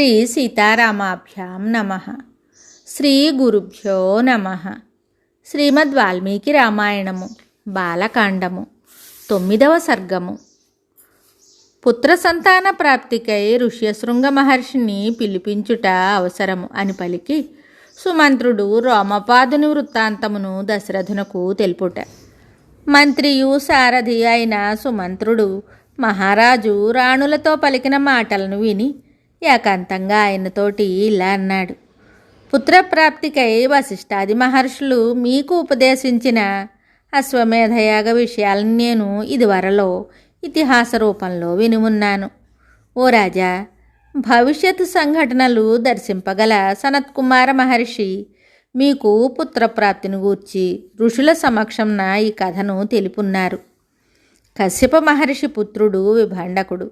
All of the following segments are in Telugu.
శ్రీ సీతారామాభ్యాం నమః. శ్రీ గురుభ్యో నమః. శ్రీమద్ వాల్మీకి రామాయణము బాలకాండము 9వ సర్గము. పుత్ర సంతాన ప్రాప్తికై ఋష్యశృంగ మహర్షిని పిలిపించుట అవసరము అని పలికి సుమంత్రుడు రోమపాదుని వృత్తాంతమును దశరథునకు తెలుపుట. మంత్రియు సారథి అయిన సుమంత్రుడు మహారాజు రాణులతో పలికిన మాటలను విని ఏకాంతంగా ఆయనతోటి ఇలా అన్నాడు. పుత్రప్రాప్తికై వశిష్ఠాది మహర్షులు మీకు ఉపదేశించిన అశ్వమేధయాగ విషయాలను నేను ఇదివరలో ఇతిహాస రూపంలో విని ఉన్నాను. ఓ రాజా, భవిష్యత్తు సంఘటనలు దర్శింపగల సనత్కుమార మహర్షి మీకు పుత్రప్రాప్తిని గూర్చి ఋషుల సమక్షంన ఈ కథను తెలుపున్నారు. కశ్యప మహర్షి పుత్రుడు విభాండకుడు.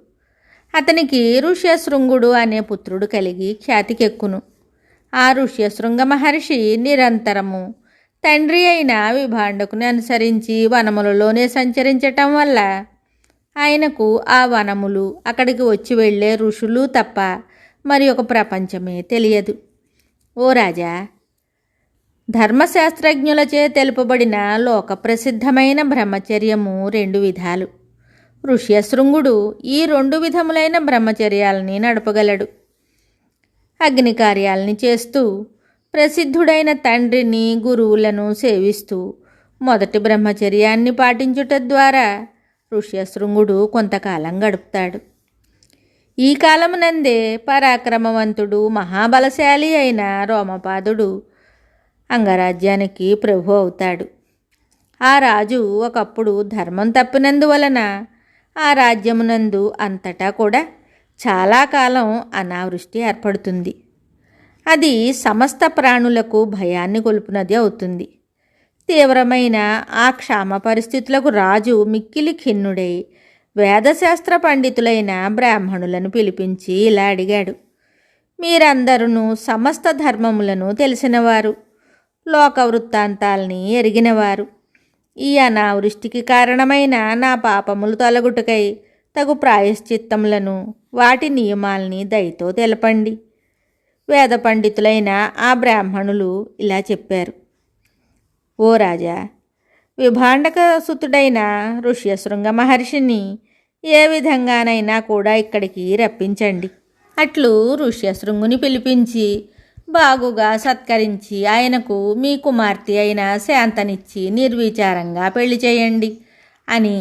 అతనికి ఋష్యశృంగుడు అనే పుత్రుడు కలిగి ఖ్యాతికెక్కును. ఆ ఋష్యశృంగ మహర్షి నిరంతరము తండ్రి అయిన విభాండకుని అనుసరించి వనములలోనే సంచరించటం వల్ల ఆయనకు ఆ వనములు, అక్కడికి వచ్చి వెళ్ళే ఋషులు తప్ప మరి ఒక ప్రపంచమే తెలియదు. ఓ రాజా, ధర్మశాస్త్రజ్ఞులచే తెలుపబడిన లోక ప్రసిద్ధమైన బ్రహ్మచర్యము 2 విధాలు. ఋష్యశృంగుడు ఈ 2 విధములైన బ్రహ్మచర్యాలని నడపగలడు. అగ్ని కార్యాలని చేస్తూ ప్రసిద్ధుడైన తండ్రిని, గురువులను సేవిస్తూ మొదటి బ్రహ్మచర్యాన్ని పాటించుట ద్వారా ఋష్యశృంగుడు కొంతకాలం గడుపుతాడు. ఈ కాలమునందే పరాక్రమవంతుడు, మహాబలశాలి అయిన రోమపాదుడు అంగరాజ్యానికి ప్రభు అవుతాడు. ఆ రాజు ఒకప్పుడు ధర్మం తప్పినందువలన ఆ రాజ్యమునందు అంతటా కూడా చాలా కాలం అనావృష్టి ఏర్పడుతుంది. అది సమస్త ప్రాణులకు భయాన్ని కొల్పునది అవుతుంది. తీవ్రమైన ఆ క్షామ పరిస్థితులకు రాజు మిక్కిలి ఖిన్నుడై వేదశాస్త్ర పండితులైన బ్రాహ్మణులను పిలిపించి ఇలా అడిగాడు. మీరందరూ సమస్త ధర్మములను తెలిసినవారు, లోక వృత్తాంతాల్ని ఎరిగినవారు. ఈ అనావృష్టికి కారణమైన నా పాపములు తొలగుటకై తగు ప్రాయశ్చిత్తములను, వాటి నియమాల్ని దయతో తెలపండి. వేద పండితులైన ఆ బ్రాహ్మణులు ఇలా చెప్పారు. ఓ రాజా, విభాండక సుతుడైన ఋష్యశృంగ మహర్షిని ఏ విధంగానైనా కూడా ఇక్కడికి రప్పించండి. అట్లు ఋష్యశృంగుని పిలిపించి బాగుగా సత్కరించి ఆయనకు మీ కుమార్తె అయిన శాంతనిచ్చి నిర్విచారంగా పెళ్లి చేయండి అని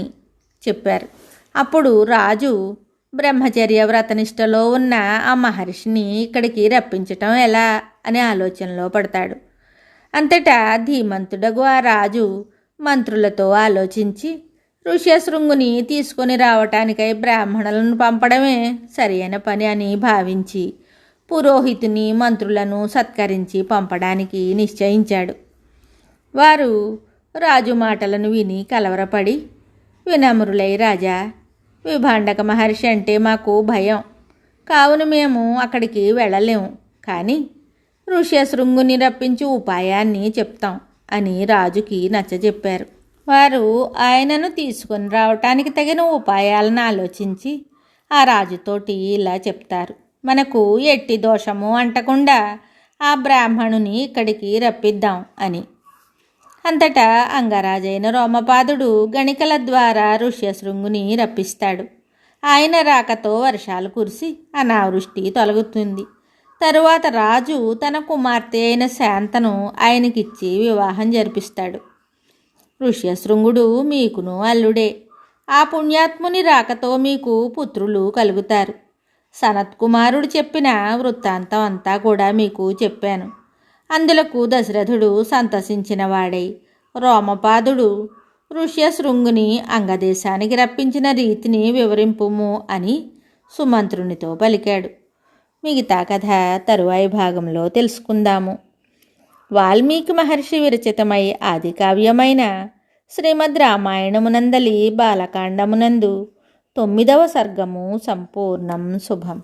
చెప్పారు. అప్పుడు రాజు బ్రహ్మచర్య వ్రతనిష్టలో ఉన్న ఆ మహర్షిని ఇక్కడికి రప్పించటం ఎలా అనే ఆలోచనలో పడతాడు. అంతటా ధీమంతుడగు ఆ రాజు మంత్రులతో ఆలోచించి ఋష్యశృంగుని తీసుకొని రావటానికై బ్రాహ్మణులను పంపడమే సరైన పని అని భావించి పురోహితుని, మంత్రులను సత్కరించి పంపడానికి నిశ్చయించాడు. వారు రాజు మాటలను విని కలవరపడి, వినమ్రులై, రాజా, విభాండక మహర్షి అంటే మాకు భయం, కావున మేము అక్కడికి వెళ్ళలేము, కానీ ఋష్యశృంగుని రప్పించి ఉపాయాన్ని చెప్తాం అని రాజుకి నచ్చజెప్పారు. వారు ఆయనను తీసుకొని రావటానికి తగిన ఉపాయాలను ఆలోచించి ఆ రాజుతోటి ఇలా చెప్తారు. మనకు ఎట్టి దోషము అంటకుండా ఆ బ్రాహ్మణుని ఇక్కడికి రప్పిద్దాం అని. అంతటా అంగరాజైన రోమపాదుడు గణికల ద్వారా ఋష్యశృంగుని రప్పిస్తాడు. ఆయన రాకతో వర్షాలు కురిసి అనావృష్టి తొలగుతుంది. తరువాత రాజు తన కుమార్తె అయిన శాంతను ఆయనకిచ్చి వివాహం జరిపిస్తాడు. ఋష్యశృంగుడు మీకును అల్లుడే. ఆ పుణ్యాత్ముని రాకతో మీకు పుత్రులు కలుగుతారు. సనత్కుమారుడు చెప్పిన వృత్తాంతం అంతా కూడా మీకు చెప్పాను. అందులకు దశరథుడు సంతసించిన వాడై రోమపాదుడు ఋష్యశృంగుని అంగదేశానికి రప్పించిన రీతిని వివరింపుము అని సుమంత్రునితో పలికాడు. మిగతా కథ తరువాయి భాగంలో తెలుసుకుందాము. వాల్మీకి మహర్షి విరచితమై ఆది కావ్యమైన శ్రీమద్ రామాయణమునందలి బాలకాండమునందు 9వ సర్గము సంపూర్ణం. శుభం.